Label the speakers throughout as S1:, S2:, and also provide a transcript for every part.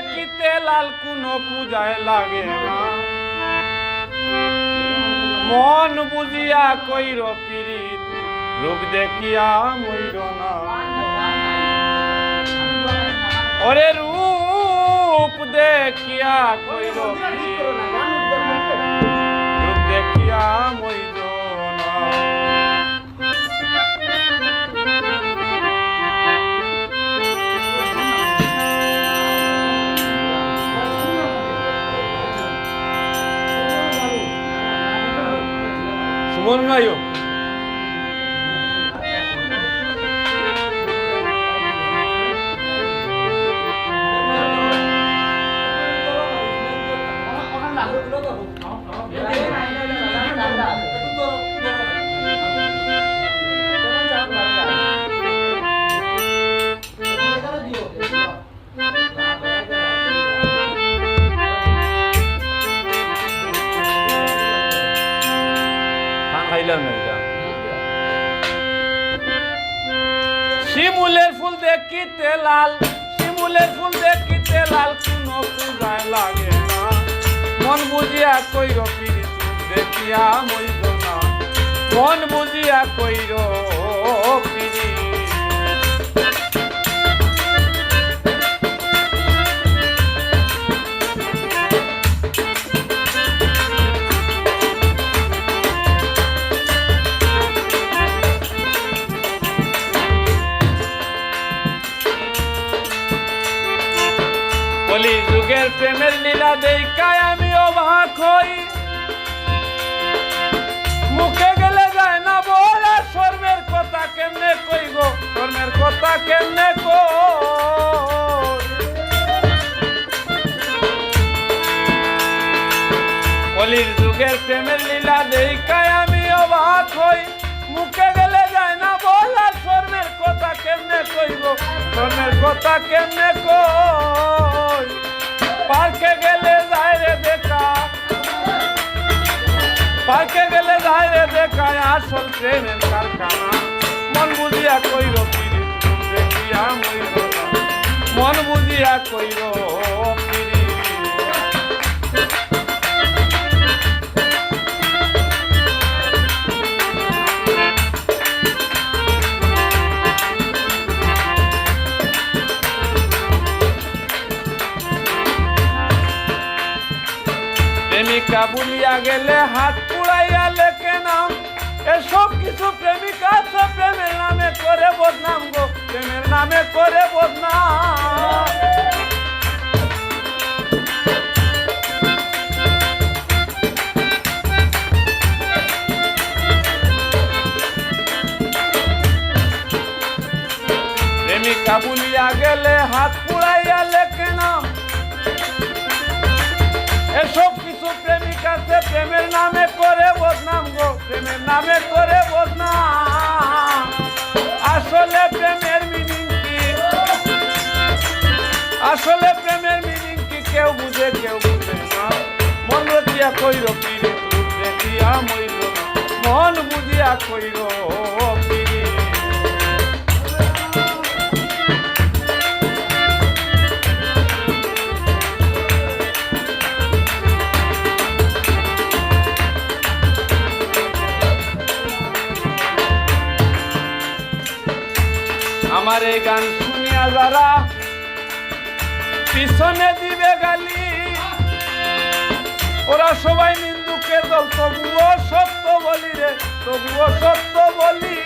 S1: দেখিতে লাল কোনো পূজায় লাগে না মন বুঝিয়া কইর পীড়িত রূপ দেখিয়া মইর না ওরে রূপ দেখিয়া কইর পীড়িত রূপ দেখিয়া মইর না সুমন গাইও শিমুলের ফুল দেখিতে লাল শিমুলের ফুল দেখিতে লাল কোনো পূজায় লাগে না মন বুঝিয়া কইর পীড়িত দেখিয়া মইর না মন বুঝিয়া কইর পীড়িত কলি যুগের প্রেমের লীলা দেখায় আমি অবাক হই মুখে গেলে যায় না বলে শর্মের কথা কেমনে কই গো শর্মের কথা কেমনে কই কলির যুগের প্রেমের লীলা দেখায় আমি অবাক হই মুখে গেলে যায় না বলে শর্মের কথা কেমনে কই গো শর্মের কথা কেমনে কই পার্কে গেলে যায় রে দেখা পার্কে গেলে যায় রে দেখা আসল প্রেমের কারখানা মন বুঝিয়া কইর পীড়িত দেখিয়া মইর না মন বুঝিয়া কইর পীড়িত প্রেমিকা বুলিয়া গেলে হাত পুড়াইয়া লেখে নাম এসব কিছু প্রেমিকা তো প্রেমের নামে করে বদনাম গো প্রেমের নামে করে বদনাম প্রেমিকা বুলিয়া গেলে হাত পুড়াইয়া লেখে নাম এসব কিছু প্রেমিকা প্রেমের নামে করে বদনাম গো প্রেমের নামে করে বদনাম আসলে প্রেমের মিনিং কি আসলে প্রেমের মিনিং কি কেউ বুঝে না মন বুঝিয়া কইর পীড়িত দেখিয়া মইর না মন বুঝিয়া কইর পীড়িত আমার এই গান শুনিয়া যারা পিছনে দিবে গালি ওরা সবাই নিন্দুকের দল তবুও সত্য বলি রে তবুও সত্য বলি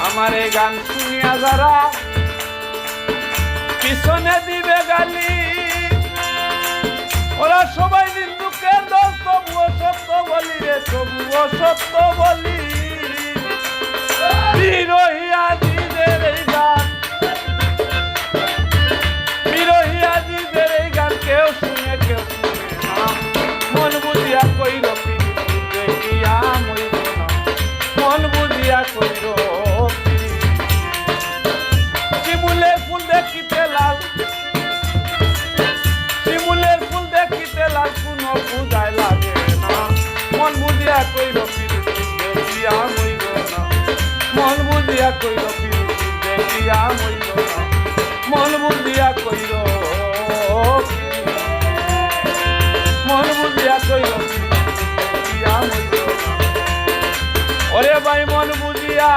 S1: আমার এই গান শুনিয়া যারা পিছনে দিবে গালি ওরা সবাই নিন্দুকের দল তবুও সত্য বলি রে তবুও সত্য বলি বিরহিয়াদিদের এই গান বিরহিয়াদিদের এই গান কেউ শুনে না মন বুঝিয়া কইর পীড়িত দেখিয়া মইর না মন বুঝিয়া কইর শিমুলের ফুল দেখিতে লাল শিমুলের ফুল দেখিতে লাল কোনো দেখিয়া মইল না মন বুঝিয়া কইল পিরিতি দেখিয়া মইল না মন বুঝিয়া কইল মন বুঝিয়া কইল পিরিতি দেখিয়া মইল না ওরে ভাই মন বুঝিয়া